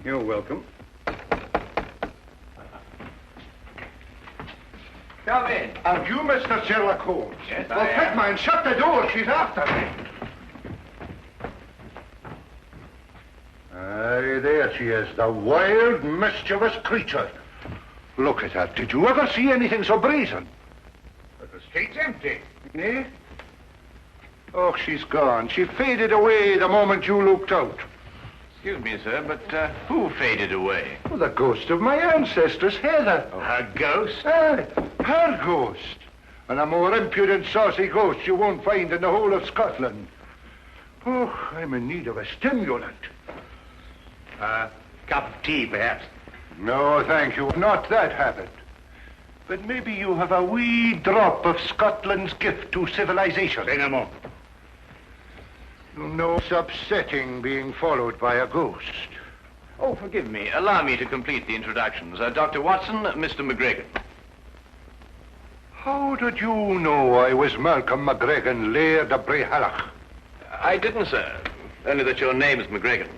You're welcome. Come in. Are you Mr. Sherlock Holmes? Yes, well, I am. quick, man, shut the door. She's after me. Aye, there she is, the wild, mischievous creature. Look at her. Did you ever see anything so brazen? But the street's empty. Eh? Oh, she's gone. She faded away the moment you looked out. Excuse me, sir, but who faded away? Oh, the ghost of my ancestress, Heather. Oh, her ghost? Aye, her ghost. And a more impudent, saucy ghost you won't find in the whole of Scotland. Oh, I'm in need of a stimulant. Cup of tea, perhaps. No, thank you. Not that habit. But maybe you have a wee drop of Scotland's gift to civilization. Say no more. You know, it's upsetting being followed by a ghost. Oh, forgive me. Allow me to complete the introductions. Dr. Watson, Mr. McGregor. How did you know I was Malcolm McGregor, Laird of Brehallach? I didn't, sir. Only that your name is McGregor.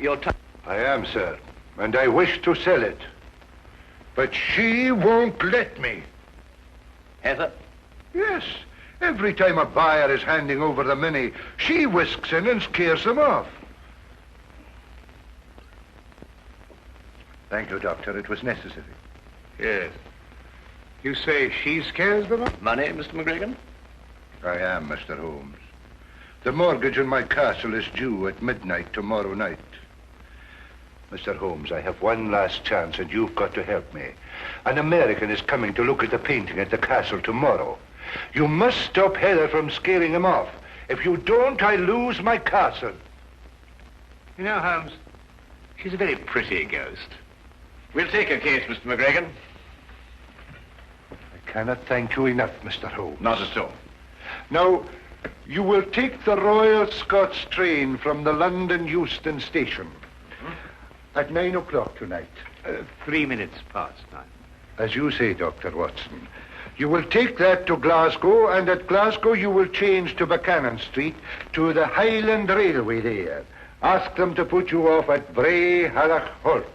Your time... I am, sir, and I wish to sell it. But she won't let me. Heather? Yes. Every time a buyer is handing over the money, she whisks in and scares them off. Thank you, Doctor. It was necessary. Yes. You say she scares them off? Money, Mr. McGregor? I am, Mr. Holmes. The mortgage on my castle is due at midnight tomorrow night. Mr. Holmes, I have one last chance, and you've got to help me. An American is coming to look at the painting at the castle tomorrow. You must stop Heather from scaring him off. If you don't, I lose my castle. You know, Holmes, she's a very pretty ghost. We'll take her case, Mr. McGregor. I cannot thank you enough, Mr. Holmes. Not at all. Now, you will take the Royal Scots train from the London Euston station at 9 o'clock tonight. 3 minutes past 9. As you say, Dr. Watson. You will take that to Glasgow, and at Glasgow you will change to Buchanan Street to the Highland Railway there. Ask them to put you off at Brehallach Halt.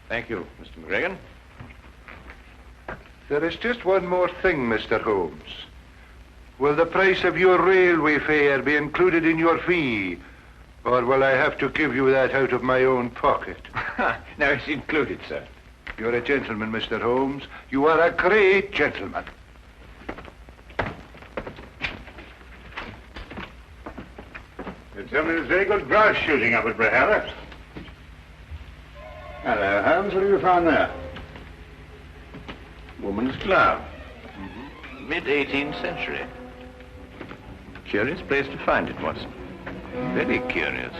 Thank you, Mr. McGregor. There is just one more thing, Mr. Holmes. Will the price of your railway fare be included in your fee, or will I have to give you that out of my own pocket? No, it's included, sir. You're a gentleman, Mr. Holmes. You are a great gentleman. You tell me there's very good grouse shooting up at Brehallach. Hello, Holmes. What have you found there? Woman's glove. Mid-18th century. Curious place to find it, Watson. Very curious.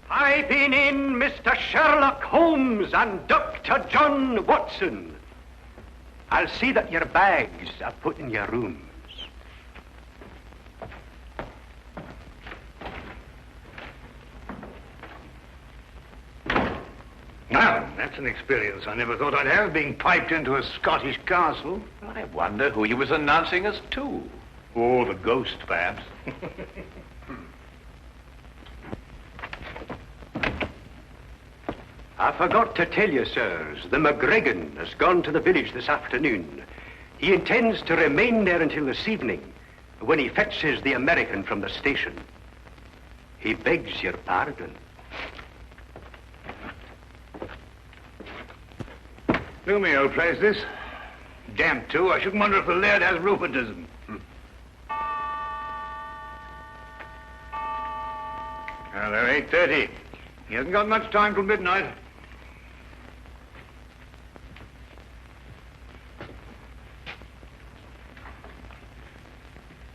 I've been in, Mr. Sherlock Holmes and Dr. John Watson. I'll see that your bags are put in your rooms. Well, that's an experience I never thought I'd have, being piped into a Scottish castle. I wonder who he was announcing us to. Oh, the ghost, perhaps. I forgot to tell you, sirs, the McGregor has gone to the village this afternoon. He intends to remain there until this evening, when he fetches the American from the station. He begs your pardon. Gloomy old place, this. Damp, too. I shouldn't wonder if the laird has rheumatism. Well, they're 8:30. He hasn't got much time till midnight.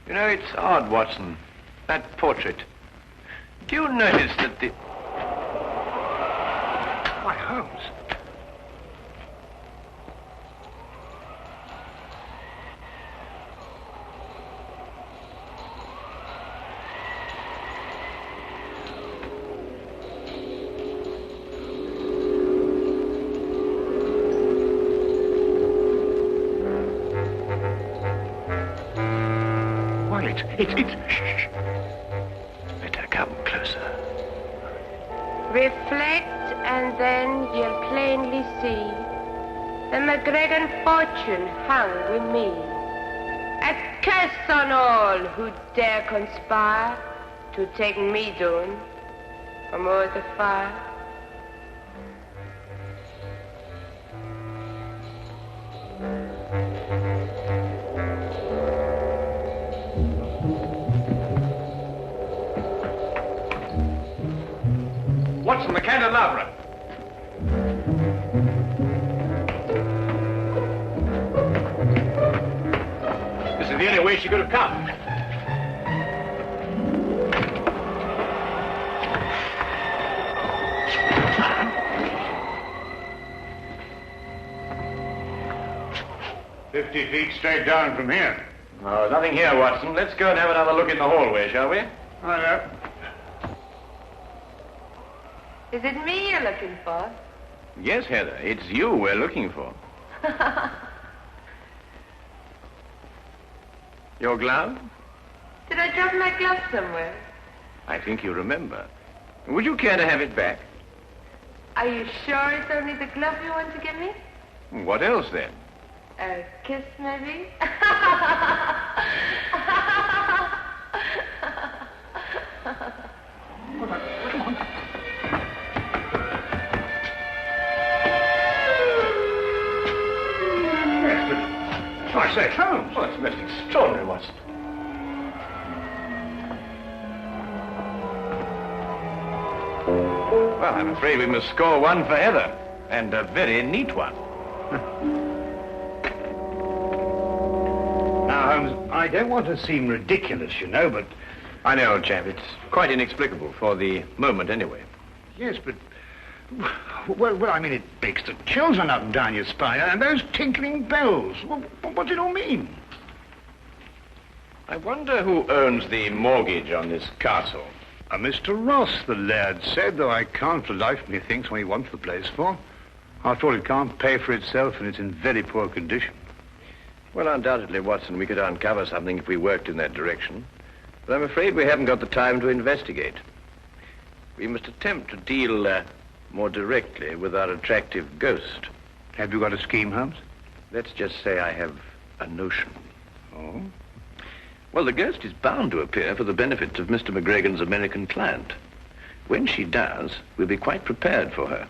You know, it's odd, Watson. That portrait. Do you notice that the... Why, Holmes. toilet. It's... Shh. Let her come closer. Reflect, and then you'll plainly see the McGregor fortune hung with me. A curse on all who dare conspire to take me down from o'er the fire. Watson, the candelabra. This is the only way she could have come. "50 feet straight down from here." Oh, nothing here, Watson. Let's go and have another look in the hallway, shall we? Oh, no. Is it me you're looking for? Yes, Heather. It's you we're looking for. Your glove? Did I drop my glove somewhere? I think you remember. Would you care to have it back? Are you sure it's only the glove you want to give me? What else, then? A kiss, maybe? I say, Holmes. Oh, it's most extraordinary, Watson. Well, I'm afraid we must score one for Heather, and a very neat one. Now, Holmes, I don't want to seem ridiculous, you know, but... I know, old chap. It's quite inexplicable, for the moment anyway. Yes, but... Well, I mean, it makes the chills run up and down your spine, and those tinkling bells. Well, what's it all mean? I wonder who owns the mortgage on this castle. Mr. Ross, the laird said, though I can't for the life of me think what he wants the place for. After all, it can't pay for itself, and it's in very poor condition. Well, undoubtedly, Watson, we could uncover something if we worked in that direction. But I'm afraid we haven't got the time to investigate. We must attempt to deal more directly with our attractive ghost. Have you got a scheme, Holmes? Let's just say I have a notion. Oh? Well, the ghost is bound to appear for the benefit of Mr. McGregor's American client. When she does, we'll be quite prepared for her.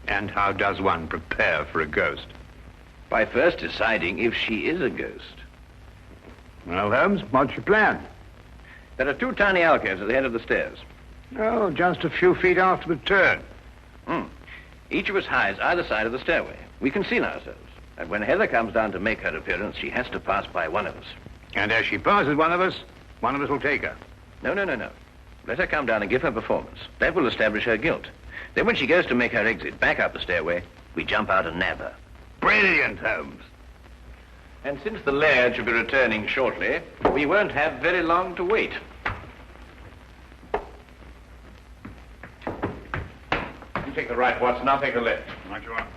And how does one prepare for a ghost? By first deciding if she is a ghost. Well, Holmes, what's your plan? There are 2 tiny alcoves at the head of the stairs. Oh, just a few feet after the turn. Each of us hides either side of the stairway. We conceal ourselves. And when Heather comes down to make her appearance, she has to pass by one of us. And as she passes one of us will take her. No. Let her come down and give her performance. That will establish her guilt. Then when she goes to make her exit back up the stairway, we jump out and nab her. Brilliant, Holmes. And since the laird should be returning shortly, we won't have very long to wait. You take the right, Watson. I'll take the left. Right you are.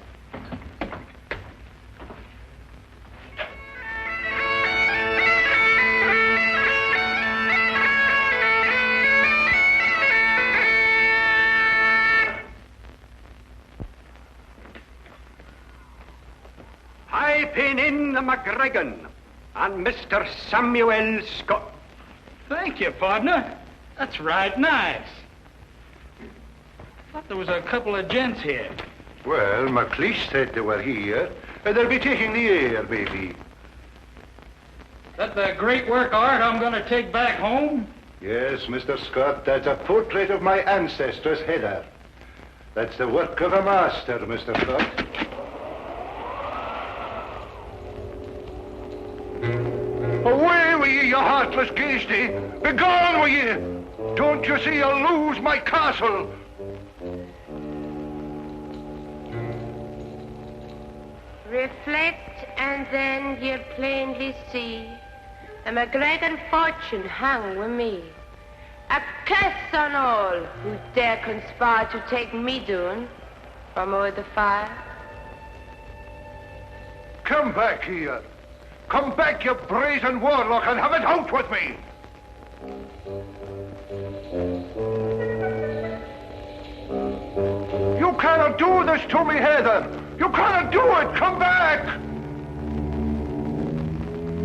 Pin in the McGregor and Mr. Samuel Scott. Thank you, partner. That's right nice. Thought there was a couple of gents here. Well, McLeish said they were here. They'll be taking the air, maybe. That the great work of art I'm going to take back home? Yes, Mr. Scott, that's a portrait of my ancestors, Heather. That's the work of a master, Mr. Scott. Away with ye, you heartless ghasty! Begone with ye! Don't you see you'll lose my castle? Reflect, and then you'll plainly see the McGregor fortune hung with me. A curse on all who dare conspire to take me down from o'er the fire. Come back here. Come back, you brazen warlock, and have it out with me! You cannot do this to me, Heather. You cannot do it. Come back.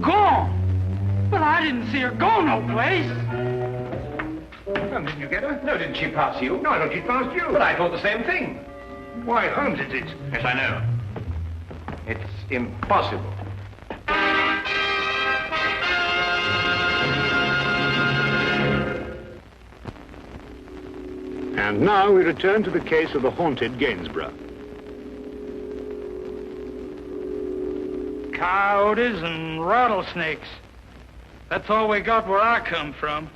Gone? But I didn't see her go no place. Holmes, didn't you get her? No, didn't she pass you? No, I thought she passed you. But I thought the same thing. Why, Holmes, it's... Yes, I know. It's impossible. And now we return to the case of the haunted Gainsborough. Coyotes and rattlesnakes. That's all we got where I come from.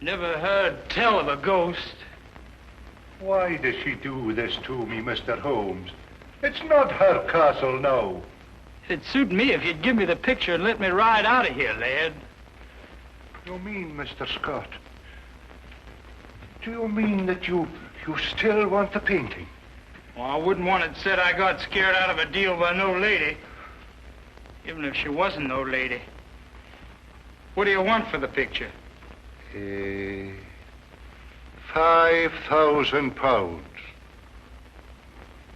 Never heard tell of a ghost. Why does she do this to me, Mr. Holmes? It's not her castle now. It'd suit me if you'd give me the picture and let me ride out of here, lad. You mean, Mr. Scott? Do you mean that you still want the painting? Well, I wouldn't want it said I got scared out of a deal by no lady. Even if she wasn't no lady. What do you want for the picture? £5,000.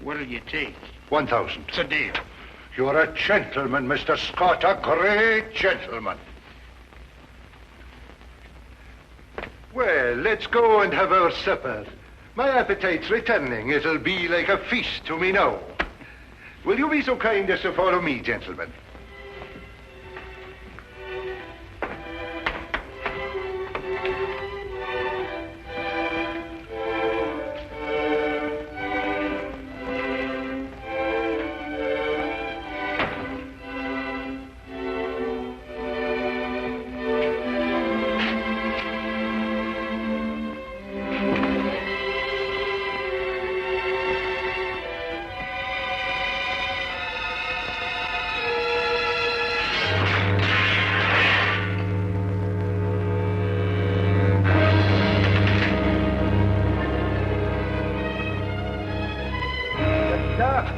What'll you take? 1,000. It's a deal. You're a gentleman, Mr. Scott, a great gentleman. Well, let's go and have our supper. My appetite's returning. It'll be like a feast to me now. Will you be so kind as to follow me, gentlemen?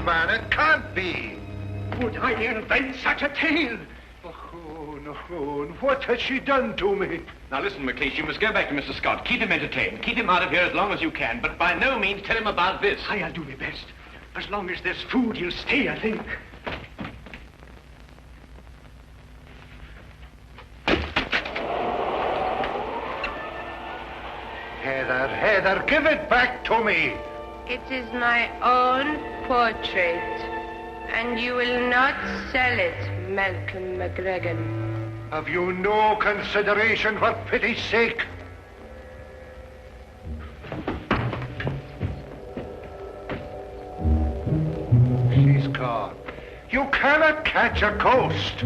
Man, it can't be. Would I invent such a tale? Oh, no. What has she done to me? Now listen, McLeish, you must go back to Mr. Scott. Keep him entertained. Keep him out of here as long as you can, but by no means tell him about this. I'll do my best. As long as there's food, he'll stay, I think. Heather, give it back to me. It is my own portrait, and you will not sell it, Malcolm McGregor. Have you no consideration for pity's sake? She's gone. You cannot catch a ghost.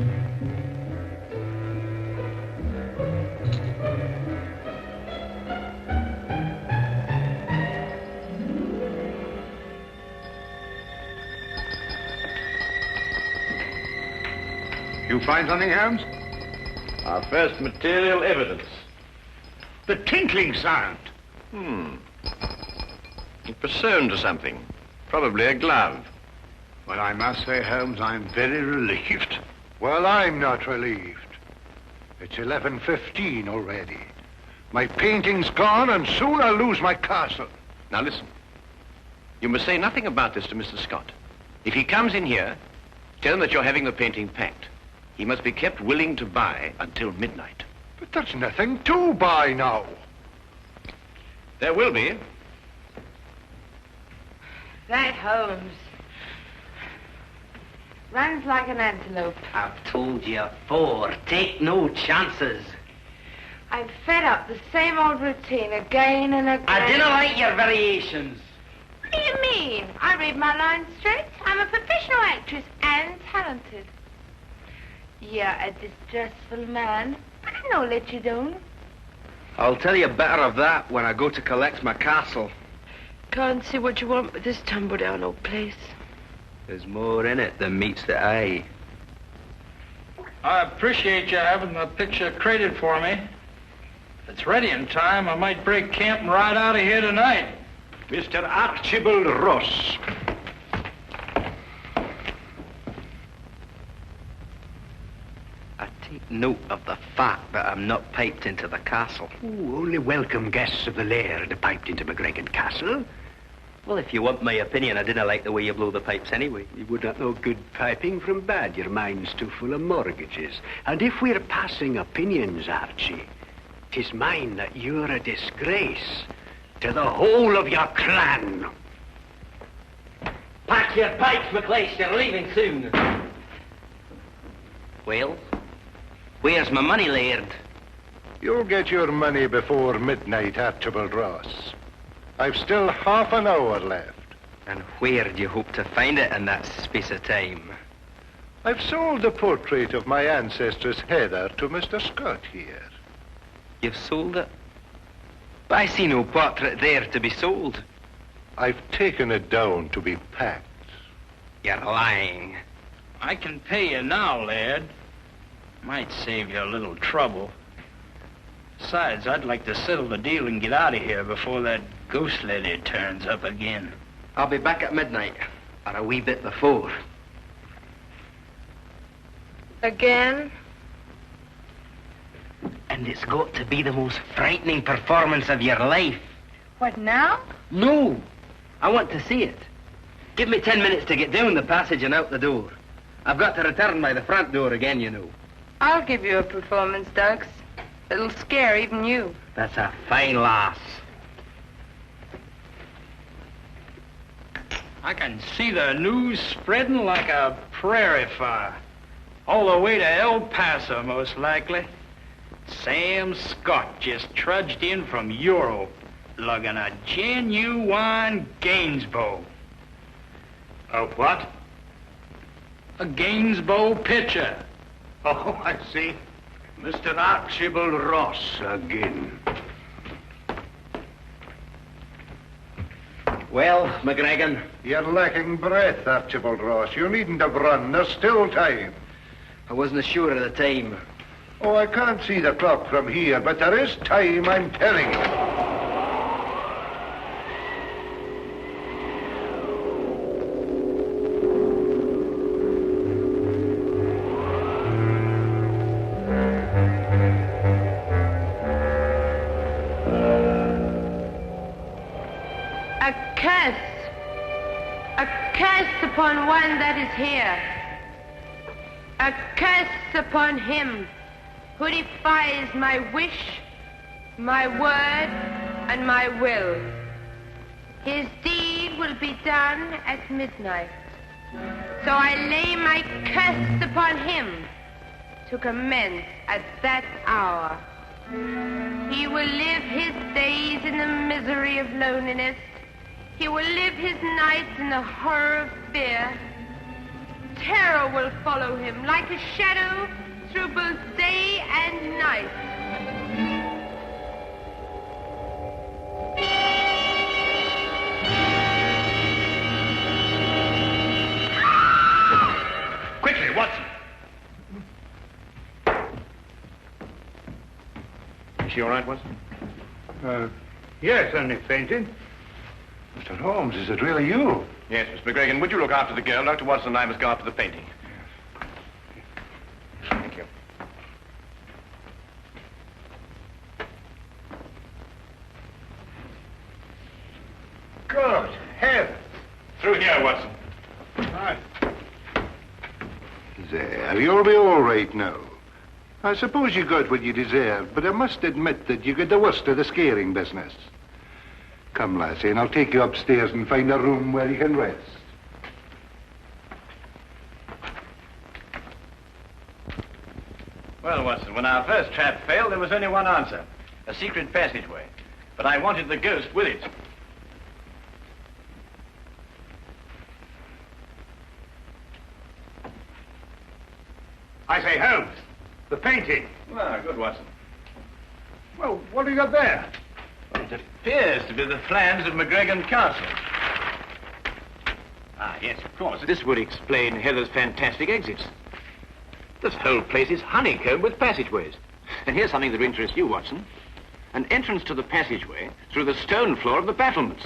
You find something, Holmes? Our first material evidence. The tinkling sound. It was sewn to something. Probably a glove. Well, I must say, Holmes, I'm very relieved. Well, I'm not relieved. It's 11:15 already. My painting's gone, and soon I'll lose my castle. Now listen. You must say nothing about this to Mr. Scott. If he comes in here, tell him that you're having the painting packed. He must be kept willing to buy until midnight. But there's nothing to buy now. There will be. That Holmes runs like an antelope. I've told you before, take no chances. I'm fed up the same old routine again and again. I didn't like your variations. What do you mean? I read my lines straight. I'm a professional actress and talented. You're a distressful man, but I no let you down. I'll tell you better of that when I go to collect my castle. Can't see what you want with this tumble-down old place. There's more in it than meets the eye. I appreciate you having the picture created for me. If it's ready in time, I might break camp and ride out of here tonight. Mr. Archibald Ross. I take note of the fact that I'm not piped into the castle. Ooh, only welcome guests of the laird are piped into McGregor Castle. Well, if you want my opinion, I didn't like the way you blow the pipes anyway. You would not know good piping from bad. Your mind's too full of mortgages. And if we're passing opinions, Archie, 'tis mine that you're a disgrace to the whole of your clan. Pack your pipes, McLeish. You're leaving soon. Well, where's my money, laird? You'll get your money before midnight, Archibald Ross. I've still half an hour left. And where do you hope to find it in that space of time? I've sold the portrait of my ancestress Heather to Mr. Scott here. You've sold it? But I see no portrait there to be sold. I've taken it down to be packed. You're lying. I can pay you now, lad. Might save you a little trouble. Besides, I'd like to settle the deal and get out of here before that ghost lady turns up again. I'll be back at midnight, or a wee bit before. Again? And it's got to be the most frightening performance of your life. What now? No, I want to see it. Give me 10 minutes to get down the passage and out the door. I've got to return by the front door again, you know. I'll give you a performance, Dux. It'll scare even you. That's a fine lass. I can see the news spreading like a prairie fire. All the way to El Paso, most likely. Sam Scott just trudged in from Europe, lugging a genuine Gainsborough. A what? A Gainsborough pitcher. Oh, I see. Mr. Archibald Ross again. Well, McGregor. You're lacking breath, Archibald Ross. You needn't have run. There's still time. I wasn't sure at the time. Oh, I can't see the clock from here, but there is time, I'm telling you. A curse upon one that is here. A curse upon him who defies my wish, my word, and my will. His deed will be done at midnight. So I lay my curse upon him to commence at that hour. He will live his days in the misery of loneliness. He will live his nights in the horror of fear. Terror will follow him like a shadow through both day and night. Quickly, Watson. Is she all right, Watson? Yes, only fainted. Mr. Holmes, is it really you? Yes, Miss McGregor. Would you look after the girl? Dr. Watson and I must go after the painting. Thank you. Good heavens. Through here, Watson. Right. There, you'll be all right now. I suppose you got what you deserved, but I must admit that you got the worst of the scaring business. Come, lassie, and I'll take you upstairs and find a room where you can rest. Well, Watson, when our first trap failed, there was only one answer. A secret passageway. But I wanted the ghost with it. I say, Holmes, the painting. Ah, good, Watson. Well, what have you got there? Well, it appears to be the plans of McGregor Castle. Ah, yes, of course. This would explain Heather's fantastic exits. This whole place is honeycombed with passageways. And here's something that interests you, Watson. An entrance to the passageway through the stone floor of the battlements.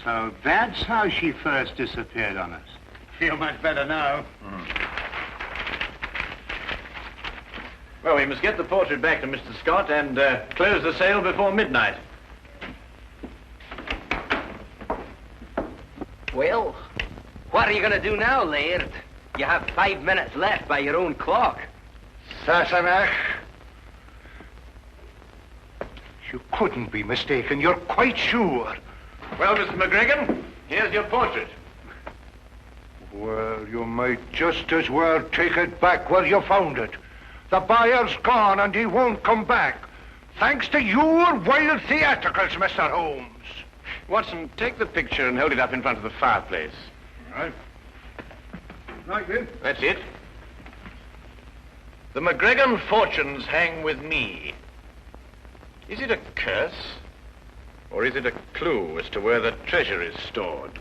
So that's how she first disappeared on us. Feel much better now. Well, we must get the portrait back to Mr. Scott and close the sale before midnight. Well, what are you going to do now, Laird? You have 5 minutes left by your own clock. Sassenach. You couldn't be mistaken. You're quite sure. Well, Mr. McGregor, here's your portrait. Well, you might just as well take it back where you found it. The buyer's gone and he won't come back. Thanks to your wild theatricals, Mr. Holmes. Watson, take the picture and hold it up in front of the fireplace. All right. Right, then. That's it. The McGregor fortunes hang with me. Is it a curse? Or is it a clue as to where the treasure is stored?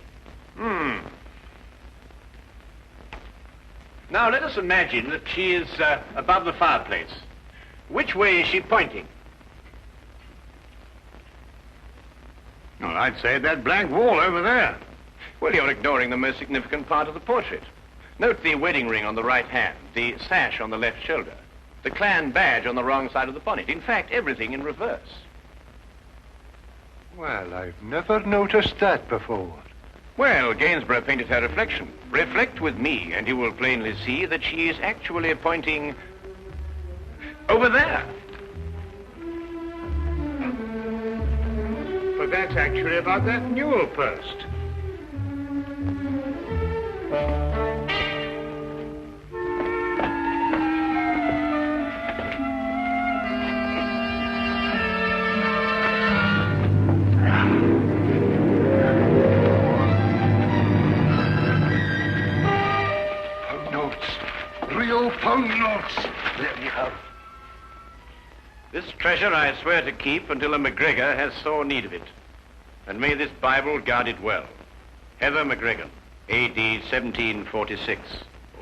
Now, let us imagine that she is above the fireplace. Which way is she pointing? Well, I'd say that blank wall over there. Well, you're ignoring the most significant part of the portrait. Note the wedding ring on the right hand, the sash on the left shoulder, the clan badge on the wrong side of the bonnet. In fact, everything in reverse. Well, I've never noticed that before. Well, Gainsborough painted her reflection. Reflect with me, and you will plainly see that she is actually pointing over there. But that's actually about that newel post. Pound notes. Let me have. This treasure I swear to keep until a McGregor has sore need of it. And may this Bible guard it well. Heather McGregor, A.D. 1746.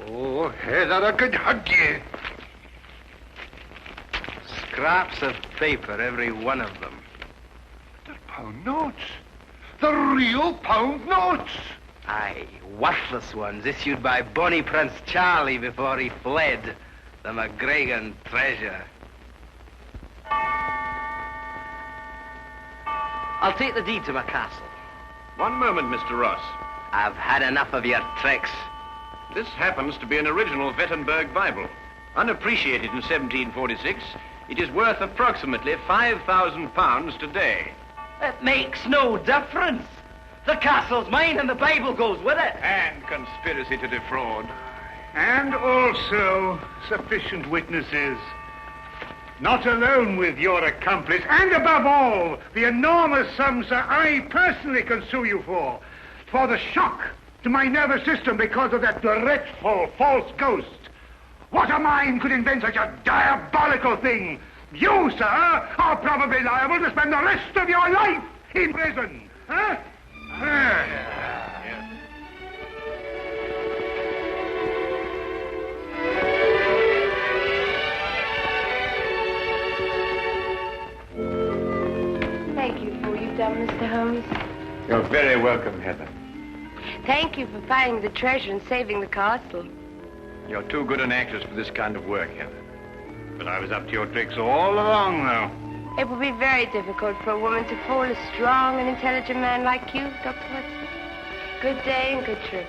Oh, Heather, I could hug you. Scraps of paper, every one of them. They're pound notes. The real pound notes. Aye, worthless ones issued by Bonnie Prince Charlie before he fled. The McGregor treasure. I'll take the deed to my castle. One moment, Mr. Ross. I've had enough of your tricks. This happens to be an original Wittenberg Bible. Unappreciated in 1746, it is worth approximately £5,000 today. It makes no difference. The castle's mine and the Bible goes with it. And conspiracy to defraud. And also sufficient witnesses. Not alone with your accomplice, and above all, the enormous sums that I personally can sue you for the shock to my nervous system because of that dreadful false ghost. What a mind could invent such a diabolical thing? You, sir, are probably liable to spend the rest of your life in prison. Huh? Thank you for all you've done, Mr. Holmes. You're very welcome, Heather. Thank you for finding the treasure and saving the castle. You're too good an actress for this kind of work, Heather. But I was up to your tricks all along, though. It will be very difficult for a woman to fool a strong and intelligent man like you, Dr. Watson. Good day and good trip.